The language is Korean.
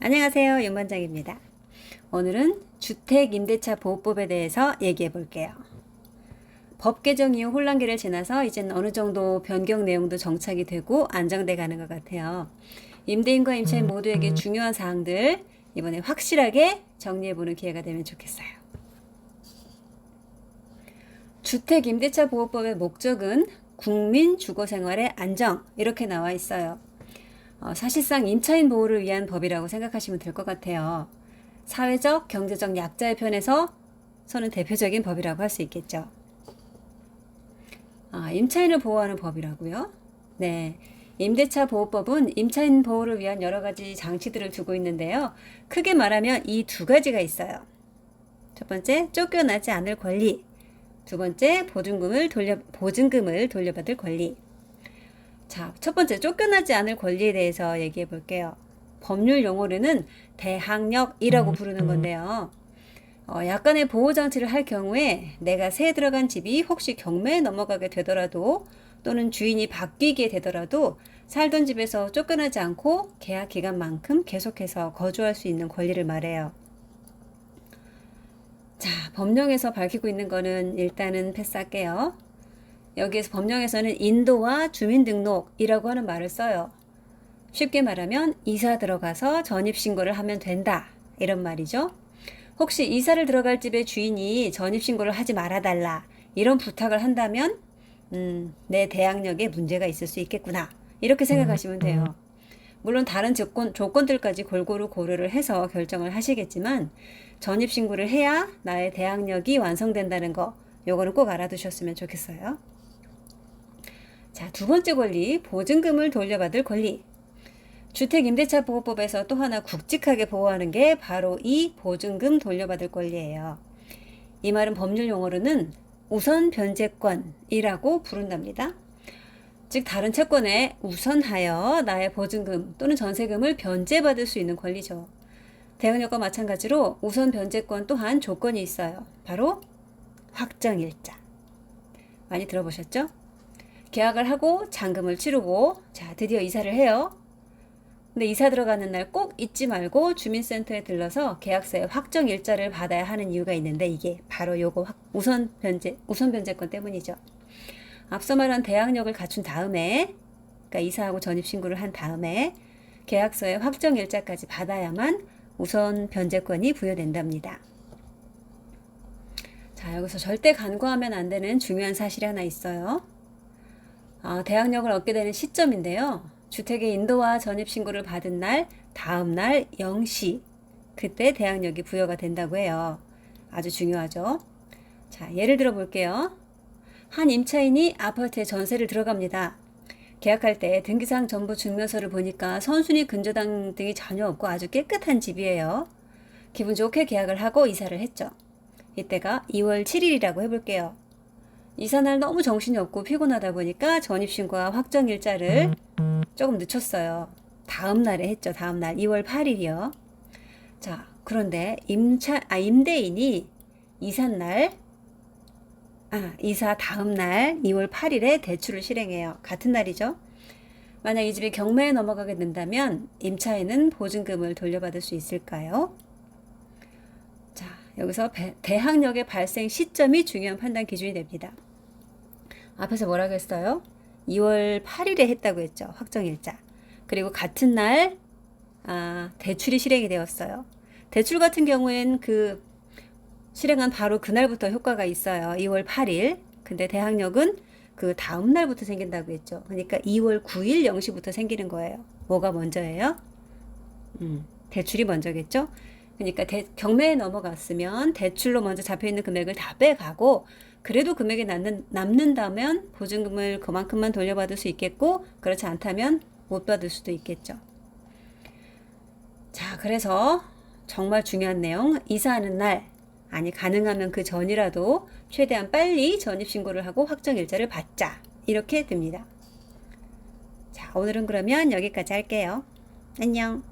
안녕하세요. 윤반장입니다. 오늘은 주택임대차보호법에 대해서 얘기해 볼게요. 법 개정 이후 혼란기를 지나서 이제는 어느 정도 변경 내용도 정착이 되고 안정돼 가는 것 같아요. 임대인과 임차인 모두에게 중요한 사항들 이번에 확실하게 정리해 보는 기회가 되면 좋겠어요. 주택임대차보호법의 목적은 국민 주거생활의 안정 이렇게 나와 있어요. 사실상 임차인 보호를 위한 법이라고 생각하시면 될 것 같아요. 사회적, 경제적 약자의 편에서 서는 대표적인 법이라고 할 수 있겠죠. 임차인을 보호하는 법이라고요? 네. 임대차 보호법은 임차인 보호를 위한 여러 가지 장치들을 두고 있는데요. 크게 말하면 이 두 가지가 있어요. 첫 번째, 쫓겨나지 않을 권리. 두 번째, 보증금을 돌려받을 권리. 자, 첫 번째, 쫓겨나지 않을 권리에 대해서 얘기해 볼게요. 법률 용어로는 대항력이라고 부르는 건데요. 약간의 보호장치를 할 경우에 내가 새 들어간 집이 혹시 경매에 넘어가게 되더라도 또는 주인이 바뀌게 되더라도 살던 집에서 쫓겨나지 않고 계약 기간만큼 계속해서 거주할 수 있는 권리를 말해요. 자, 법령에서 밝히고 있는 거는 일단은 패스할게요. 여기에서 법령에서는 인도와 주민등록이라고 하는 말을 써요. 쉽게 말하면 이사 들어가서 전입신고를 하면 된다 이런 말이죠. 혹시 이사를 들어갈 집의 주인이 전입신고를 하지 말아달라 이런 부탁을 한다면 내 대항력에 문제가 있을 수 있겠구나 이렇게 생각하시면 돼요. 물론 다른 조건들까지 골고루 고려를 해서 결정을 하시겠지만 전입신고를 해야 나의 대항력이 완성된다는 거 요거는 꼭 알아두셨으면 좋겠어요. 자, 두 번째 권리, 보증금을 돌려받을 권리. 주택임대차보호법에서 또 하나 굵직하게 보호하는 게 바로 이 보증금 돌려받을 권리예요. 이 말은 법률 용어로는 우선 변제권이라고 부른답니다. 즉 다른 채권에 우선하여 나의 보증금 또는 전세금을 변제받을 수 있는 권리죠. 대항력과 마찬가지로 우선 변제권 또한 조건이 있어요. 바로 확정일자. 많이 들어보셨죠? 계약을 하고 잔금을 치르고 자 드디어 이사를 해요. 근데 이사 들어가는 날 꼭 잊지 말고 주민센터에 들러서 계약서의 확정 일자를 받아야 하는 이유가 있는데 이게 바로 요거 우선 변제권 때문이죠. 앞서 말한 대항력을 갖춘 다음에 그러니까 이사하고 전입 신고를 한 다음에 계약서의 확정 일자까지 받아야만 우선 변제권이 부여된답니다. 자, 여기서 절대 간과하면 안 되는 중요한 사실이 하나 있어요. 대항력을 얻게 되는 시점인데요. 주택의 인도와 전입신고를 받은 날 다음 날 0시 그때 대항력이 부여가 된다고 해요. 아주 중요하죠. 자, 예를 들어 볼게요. 한 임차인이 아파트에 전세를 들어갑니다. 계약할 때 등기상 전부 증명서를 보니까 선순위 근저당 등이 전혀 없고 아주 깨끗한 집이에요. 기분 좋게 계약을 하고 이사를 했죠. 이때가 2월 7일이라고 해볼게요. 이사날 너무 정신이 없고 피곤하다 보니까 전입신고와 확정일자를 조금 늦췄어요. 다음 날에 했죠. 다음 날 2월 8일이요. 자, 그런데 임대인이 이사 다음 날 2월 8일에 대출을 실행해요. 같은 날이죠. 만약 이 집이 경매에 넘어가게 된다면 임차인은 보증금을 돌려받을 수 있을까요? 자, 여기서 대항력의 발생 시점이 중요한 판단 기준이 됩니다. 앞에서 뭐라고 했어요? 2월 8일에 했다고 했죠. 확정일자. 그리고 같은 날 대출이 실행이 되었어요. 대출 같은 경우엔 그 실행한 바로 그날부터 효과가 있어요. 2월 8일. 근데 대항력은 그 다음 날부터 생긴다고 했죠. 그러니까 2월 9일 0시부터 생기는 거예요. 뭐가 먼저예요? 대출이 먼저겠죠? 그러니까 경매에 넘어갔으면 대출로 먼저 잡혀있는 금액을 다 빼가고 그래도 금액이 남는다면 보증금을 그만큼만 돌려받을 수 있겠고 그렇지 않다면 못 받을 수도 있겠죠. 자, 그래서 정말 중요한 내용 이사하는 날 가능하면 그 전이라도 최대한 빨리 전입신고를 하고 확정일자를 받자 이렇게 됩니다. 자, 오늘은 그러면 여기까지 할게요. 안녕.